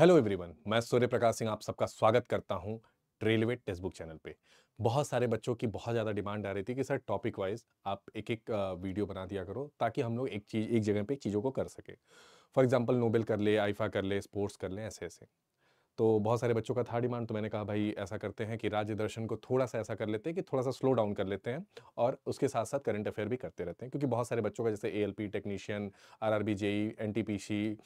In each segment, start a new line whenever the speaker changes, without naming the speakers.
Hello everyone, मैं सूर्य प्रकाश सिंह आप सबका स्वागत करता हूं रेलवे टेक्स्ट बुक चैनल पे। बहुत सारे बच्चों की बहुत ज़्यादा डिमांड आ रही थी कि सर टॉपिक वाइज आप एक एक वीडियो बना दिया करो ताकि हम लोग एक जगह पे चीज़ों को कर सके। फॉर एग्जांपल नोबेल कर ले, आईफा कर ले, स्पोर्ट्स कर ले, ऐसे ऐसे। तो बहुत सारे बच्चों का था डिमांड, तो मैंने कहा भाई ऐसा करते हैं कि राज्य दर्शन को थोड़ा सा ऐसा कर लेते हैं कि थोड़ा सा स्लो डाउन कर लेते हैं और उसके साथ साथ करंट अफेयर भी करते रहते हैं, क्योंकि बहुत सारे बच्चों का जैसे ALP technician, RRB JE, NTPC,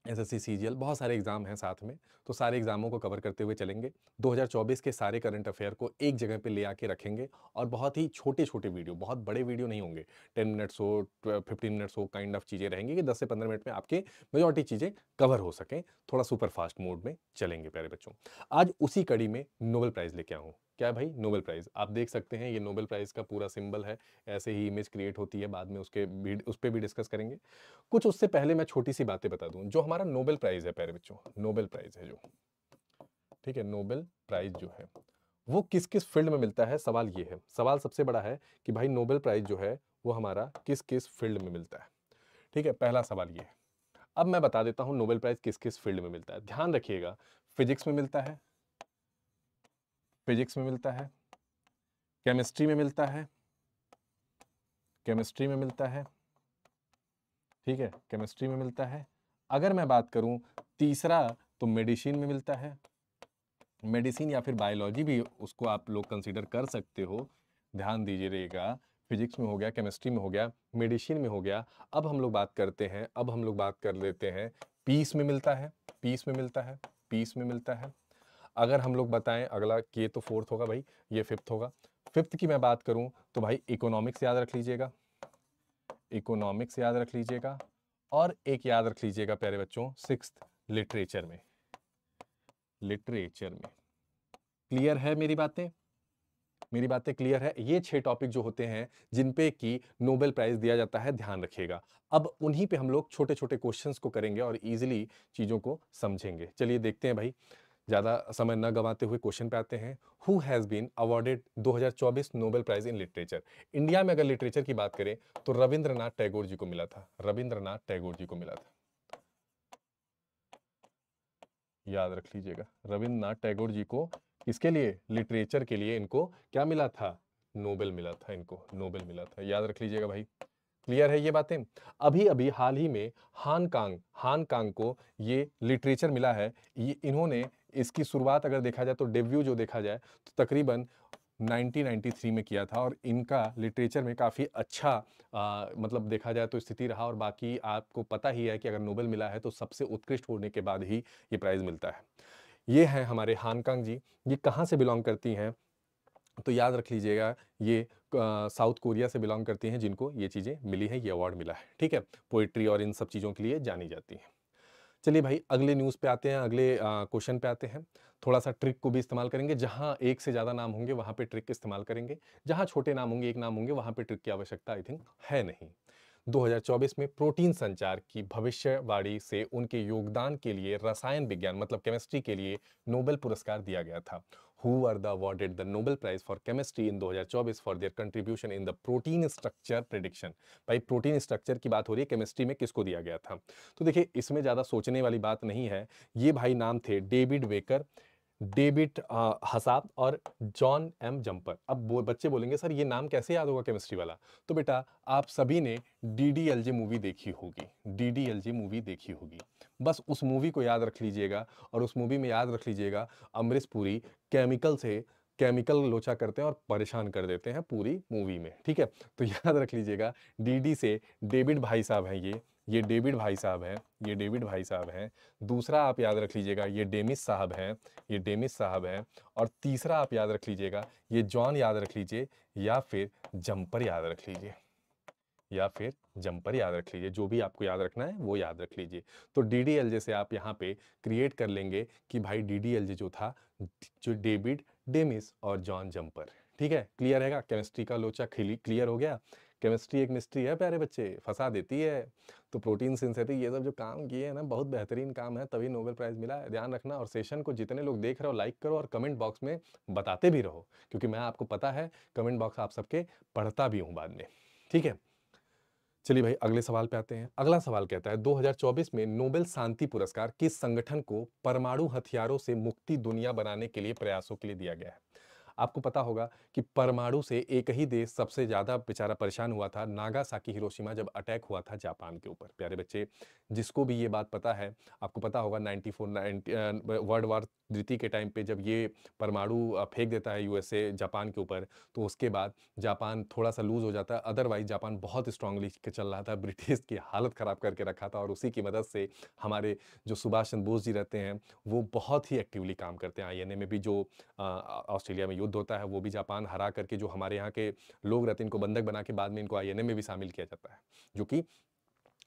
SSC CGL, बहुत सारे एग्जाम हैं साथ में। तो सारे एग्जामों को कवर करते हुए चलेंगे। 2024 के सारे करंट अफेयर को एक जगह पे ले आके रखेंगे और बहुत ही छोटे छोटे वीडियो, बहुत बड़े वीडियो नहीं होंगे। 10 मिनट्स हो, 15 मिनट्स हो, काइंड ऑफ चीज़ें रहेंगी कि 10 से 15 मिनट में आपके मेजॉरिटी चीज़ें कवर हो सकें। थोड़ा सुपर फास्ट मोड में चलेंगे प्यारे बच्चों। आज उसी कड़ी में नोबेल प्राइज़ लेके आऊँ। क्या है भाई? Nobel prize. आप देख सकते हैं ये नोबेल प्राइज़ का पूरा सिंबल है। ऐसे ही इमेज क्रिएट होती है, बाद में उसके भी उस पे भी डिस्कस करेंगे। कुछ उससे पहले मैं छोटी सी बातें बता दूं। जो हमारा नोबेल प्राइज है प्यारे बच्चों, नोबेल प्राइज है जो, ठीक है, नोबेल प्राइज जो है वो किस किस फील्ड में मिलता है, सवाल ये है। सवाल सबसे बड़ा है कि भाई नोबेल प्राइज जो है वो हमारा किस किस फील्ड में मिलता है। ठीक है, पहला सवाल ये है। अब मैं बता देता हूं नोबेल प्राइज किस किस फील्ड में मिलता है, ध्यान रखिएगा। फिजिक्स में मिलता है, फिजिक्स में मिलता है, केमिस्ट्री में मिलता है, केमिस्ट्री में मिलता है, ठीक है, केमिस्ट्री में मिलता है। अगर मैं बात करूं तीसरा, तो मेडिसिन में मिलता है। मेडिसिन या फिर बायोलॉजी भी उसको आप लोग कंसीडर कर सकते हो। ध्यान दीजिएगा, फिजिक्स में हो गया, केमिस्ट्री में हो गया, मेडिसिन में हो गया। अब हम लोग बात करते हैं, अब हम लोग बात कर लेते हैं, पीस में मिलता है, पीस में मिलता है, पीस में मिलता है। अगर हम लोग बताएं अगला, ये तो फोर्थ होगा भाई, ये फिफ्थ होगा। फिफ्थ की मैं बात करूं तो भाई इकोनॉमिक्स याद रख लीजिएगा, इकोनॉमिक्स याद रख लीजिएगा। और एक याद रख लीजिएगा प्यारे बच्चों, सिक्स्थ, लिटरेचर में, लिटरेचर में। क्लियर है मेरी बातें? मेरी बातें क्लियर है? ये 6 टॉपिक जो होते हैं जिन पे कि नोबेल प्राइज दिया जाता है, ध्यान रखिएगा। अब उन्हीं पे हम लोग छोटे छोटे क्वेश्चंस को करेंगे और इजीली चीजों को समझेंगे। चलिए देखते हैं भाई, ज्यादा समय न गंवाते हुए क्वेश्चन पे आते हैं। Who has been awarded 2024 Nobel prize in literature? India में अगर लिटरेचर की बात करें तो रविंद्रनाथ टैगोर जी को मिला था, रविंद्रनाथ टैगोर जी को मिला था, याद रख लीजिएगा। रविंद्रनाथ टैगोर जी को किसके लिए? लिटरेचर के लिए इनको क्या मिला था? नोबेल मिला था, इनको नोबेल मिला था, याद रख लीजिएगा भाई। क्लियर है ये बातें? अभी अभी हाल ही में हान कांग को ये लिटरेचर मिला है। ये इन्होंने, इसकी शुरुआत अगर देखा जाए तो डेब्यू जो देखा जाए तो तकरीबन 1993 में किया था और इनका लिटरेचर में काफ़ी अच्छा मतलब देखा जाए तो स्थिति रहा। और बाकी आपको पता ही है कि अगर नोबेल मिला है तो सबसे उत्कृष्ट होने के बाद ही ये प्राइज़ मिलता है। ये हैं हमारे हानकांग जी। ये कहाँ से बिलोंग करती हैं? तो याद रख लीजिएगा, ये साउथ कोरिया से बिलोंग करती हैं जिनको ये चीज़ें मिली हैं, ये अवार्ड मिला है। ठीक है, पोइट्री और इन सब चीज़ों के लिए जानी जाती हैं। चलिए भाई अगले न्यूज़ पे आते हैं, अगले क्वेश्चन पे आते हैं। थोड़ा सा ट्रिक को भी इस्तेमाल करेंगे, जहाँ एक से ज़्यादा नाम होंगे वहाँ पे ट्रिक इस्तेमाल करेंगे, जहाँ छोटे नाम होंगे, एक नाम होंगे, वहाँ पे ट्रिक की आवश्यकता आई थिंक है नहीं। 2024 में प्रोटीन संचार की भविष्यवाणी से उनके योगदान के लिए रसायन विज्ञान मतलब केमिस्ट्री के लिए नोबेल पुरस्कार दिया गया था। Who are the awarded the Nobel prize for chemistry in 2024 for their contribution in the protein structure prediction? भाई प्रोटीन स्ट्रक्चर की बात हो रही है, केमिस्ट्री में किसको दिया गया था? तो देखिए इसमें ज़्यादा सोचने वाली बात नहीं है। ये भाई नाम थे डेविड वेकर, डेविड हसाब और जॉन एम जंपर। अब बच्चे बोलेंगे सर ये नाम कैसे याद होगा केमिस्ट्री वाला? तो बेटा आप सभी ने डीडीएलजे मूवी देखी होगी, डीडीएलजे मूवी देखी होगी। बस उस मूवी को याद रख लीजिएगा और उस मूवी में याद रख लीजिएगा अमरीश पुरी केमिकल से केमिकल लोचा करते हैं और परेशान कर देते हैं पूरी मूवी में। ठीक है, तो याद रख लीजिएगा डीडी से डेविड भाई साहब हैं, ये डेविड भाई साहब हैं, ये डेविड भाई साहब हैं। दूसरा आप याद रख लीजिएगा ये डेमिस साहब हैं, ये डेमिस साहब हैं। और तीसरा आप याद रख लीजिएगा ये जॉन याद रख लीजिए, या फिर जंपर याद रख लीजिए, या फिर जंपर याद रख लीजिए। जो भी आपको याद रखना है वो याद रख लीजिए। तो डीडीएलजे से आप यहाँ पे क्रिएट कर लेंगे कि भाई डीडीएलजे जो था, जो डेविड डेमिस और जॉन जंपर। ठीक है, क्लियर है? केमिस्ट्री का लोचा क्लियर हो गया। केमिस्ट्री एक मिस्ट्री है प्यारे बच्चे, फंसा देती है। तो प्रोटीन सिंथेसिस ये सब जो काम किए हैं ना, बहुत बेहतरीन काम है, तभी नोबेल प्राइज मिला है, ध्यान रखना। और सेशन को जितने लोग देख रहे हो लाइक करो और कमेंट बॉक्स में बताते भी रहो, क्योंकि मैं आपको पता है कमेंट बॉक्स आप सबके पढ़ता भी हूँ बाद में। ठीक है, चलिए भाई अगले सवाल पे आते हैं। अगला सवाल कहता है 2024 में नोबेल शांति पुरस्कार किस संगठन को परमाणु हथियारों से मुक्ति दुनिया बनाने के लिए प्रयासों के लिए दिया गया है? आपको पता होगा कि परमाणु से एक ही देश सबसे ज्यादा बेचारा परेशान हुआ था, नागासाकी हिरोशिमा, जब अटैक हुआ था जापान के ऊपर। प्यारे बच्चे, जिसको भी ये बात पता है, आपको पता होगा 94 वर्ल्ड वार द्वितीय के टाइम पे जब ये परमाणु फेंक देता है यूएसए जापान के ऊपर, तो उसके बाद जापान थोड़ा सा लूज हो जाता है। अदरवाइज जापान बहुत स्ट्रांगली चल रहा था, ब्रिटिश की हालत खराब करके रखा था, और उसी की मदद से हमारे जो सुभाष चंद्र बोस जी रहते हैं वो बहुत ही एक्टिवली काम करते हैं। आईएनए में भी जो ऑस्ट्रेलिया में युद्ध होता है वो भी जापान हरा करके, जो हमारे यहाँ के लोग रहते हैं इनको बंधक बना के बाद में इनको आईएनए में भी शामिल किया जाता है, जो कि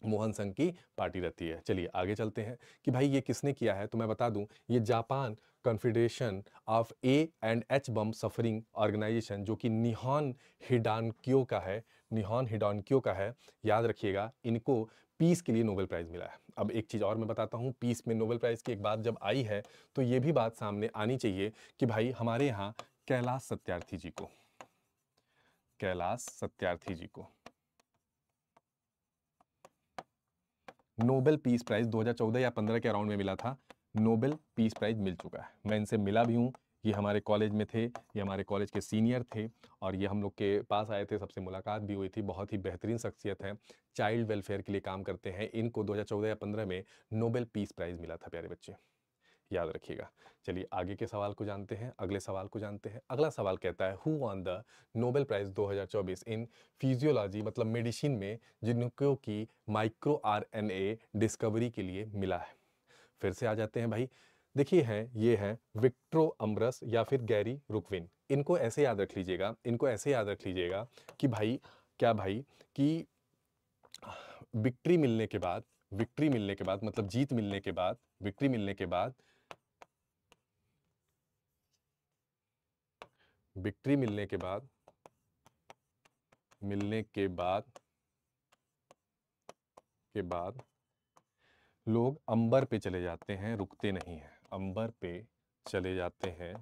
मोहन संघ की पार्टी रहती है। चलिए आगे चलते हैं कि भाई ये किसने किया है, तो मैं बता दूं ये Japan confederation of A and H bomb suffering organisation, जो कि निहॉन हिडानक्यो का है, निहॉन हिडानक्यो का है, याद रखिएगा। इनको पीस के लिए नोबेल प्राइज मिला है। अब एक चीज़ और मैं बताता हूँ, पीस में नोबेल प्राइज की एक बात जब आई है तो ये भी बात सामने आनी चाहिए कि भाई हमारे यहाँ कैलाश सत्यार्थी जी को, कैलाश सत्यार्थी जी को नोबेल पीस प्राइज 2014 या 15 के अराउंड में मिला था। नोबेल पीस प्राइज मिल चुका है, मैं इनसे मिला भी हूँ। ये हमारे कॉलेज में थे, ये हमारे कॉलेज के सीनियर थे, और ये हम लोग के पास आए थे, सबसे मुलाकात भी हुई थी। बहुत ही बेहतरीन शख्सियत है, चाइल्ड वेलफेयर के लिए काम करते हैं। इनको 2014 या 15 में नोबेल पीस प्राइज मिला था, प्यारे बच्चे, याद रखिएगा। चलिए आगे के सवाल को जानते हैं, अगले सवाल को जानते हैं। अगला सवाल कहता है who won the Nobel prize 2024 in physiology, मतलब मेडिसिन में, जिनको की माइक्रो आरएनए डिस्कवरी के लिए मिला है। फिर से आ जाते हैं भाई, देखिए हैं ये हैं विक्ट्रो अम्ब्रस या फिर गैरी रुकविन। इनको ऐसे याद रख लीजिएगा, इनको ऐसे याद रख लीजिएगा कि भाई क्या भाई कि विक्ट्री मिलने के बाद, विक्ट्री मिलने के बाद मतलब जीत मिलने के बाद, विक्ट्री मिलने के बाद, विक्ट्री मिलने के बाद, मिलने के बाद लोग अंबर पे चले जाते हैं, रुकते नहीं हैं। अंबर पे चले जाते हैं,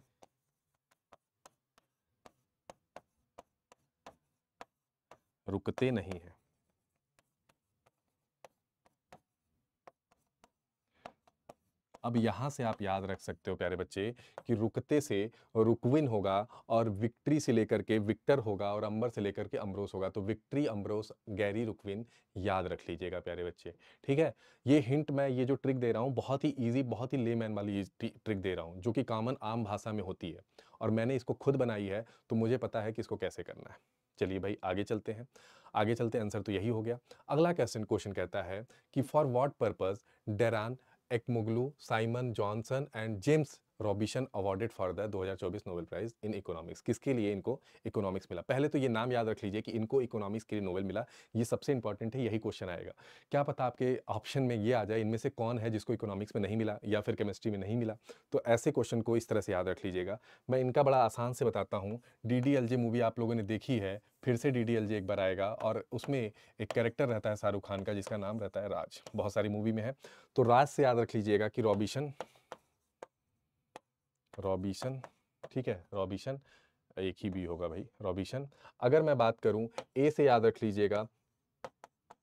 रुकते नहीं हैं। अब यहाँ से आप याद रख सकते हो प्यारे बच्चे कि रुकते से रुकविन होगा, और विक्ट्री से लेकर के विक्टर होगा, और अंबर से लेकर के अम्ब्रोस होगा। तो विक्ट्री, अम्ब्रोस, गैरी रुकविन, याद रख लीजिएगा प्यारे बच्चे, ठीक है। ये हिंट, मैं ये जो ट्रिक दे रहा हूँ बहुत ही ईजी, बहुत ही लेमैन वाली ट्रिक दे रहा हूँ, जो कि कॉमन आम भाषा में होती है, और मैंने इसको खुद बनाई है, तो मुझे पता है कि इसको कैसे करना है। चलिए भाई आगे चलते हैं, आगे चलते हैं, आंसर तो यही हो गया। अगला क्वेश्चन कहता है कि for what purpose Daron Acemoglu, Simon Johnson and James Robinson awarded for the 2024 Nobel prize in economics. किसके लिए इनको इकोनॉमिक्स मिला? पहले तो ये नाम याद रख लीजिए कि इनको इकोनॉमिक्स के लिए नोबेल मिला, ये सबसे इंपॉर्टेंट है, यही क्वेश्चन आएगा। क्या पता आपके ऑप्शन में ये आ जाए इनमें से कौन है जिसको इकोनॉमिक्स में नहीं मिला या फिर केमिस्ट्री में नहीं मिला। तो ऐसे क्वेश्चन को इस तरह से याद रख लीजिएगा। मैं इनका बड़ा आसान से बताता हूँ। DDLJ मूवी आप लोगों ने देखी है, फिर से DDLJ एक बार आएगा, और उसमें एक कैरेक्टर रहता है शाहरुख खान का जिसका नाम रहता है राज, बहुत सारी मूवी में है। तो राज से याद रख लीजिएगा कि रॉबिशन, रॉबिशन, ठीक है, रॉबिशन, एक ही भी होगा भाई, रॉबिशन। अगर मैं बात करूं ए से याद रख लीजिएगा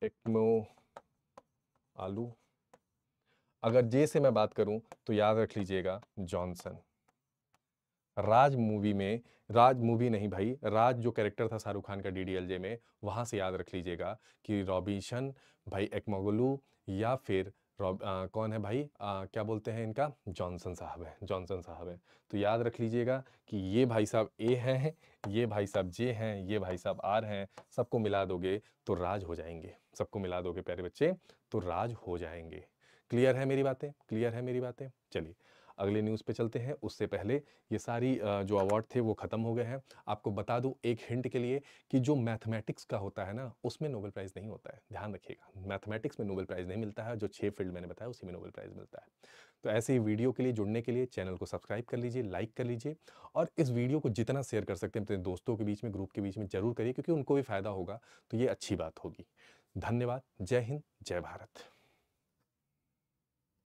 एक्मो आलू। अगर जे से मैं बात करूं तो याद रख लीजिएगा जॉनसन। राज मूवी में, राज मूवी नहीं भाई, राज जो कैरेक्टर था शाहरुख खान का DDLJ में, वहां से याद रख लीजिएगा कि रॉबिशन भाई एक्मोगलू, या फिर कौन है भाई, क्या बोलते हैं इनका, जॉनसन साहब है, जॉनसन साहब है। तो याद रख लीजिएगा कि ये भाई साहब ए हैं, ये भाई साहब जे हैं, ये भाई साहब आर हैं, सबको मिला दोगे तो राज हो जाएंगे, सबको मिला दोगे प्यारे बच्चे तो राज हो जाएंगे। क्लियर है मेरी बातें, क्लियर है मेरी बातें? चलिए अगले न्यूज़ पे चलते हैं। उससे पहले ये सारी जो अवार्ड थे वो ख़त्म हो गए हैं। आपको बता दूं एक हिंट के लिए कि जो मैथमेटिक्स का होता है ना, उसमें नोबेल प्राइज़ नहीं होता है, ध्यान रखिएगा। मैथमेटिक्स में नोबेल प्राइज़ नहीं मिलता है, जो 6 फील्ड मैंने बताया उसी में नोबेल प्राइज़ मिलता है। तो ऐसे ही वीडियो के लिए जुड़ने के लिए चैनल को सब्सक्राइब कर लीजिए, लाइक कर लीजिए, और इस वीडियो को जितना शेयर कर सकते हैं अपने दोस्तों के बीच में, ग्रुप के बीच में ज़रूर करिए, क्योंकि उनको भी फ़ायदा होगा, तो ये अच्छी बात होगी। धन्यवाद। जय हिंद, जय भारत।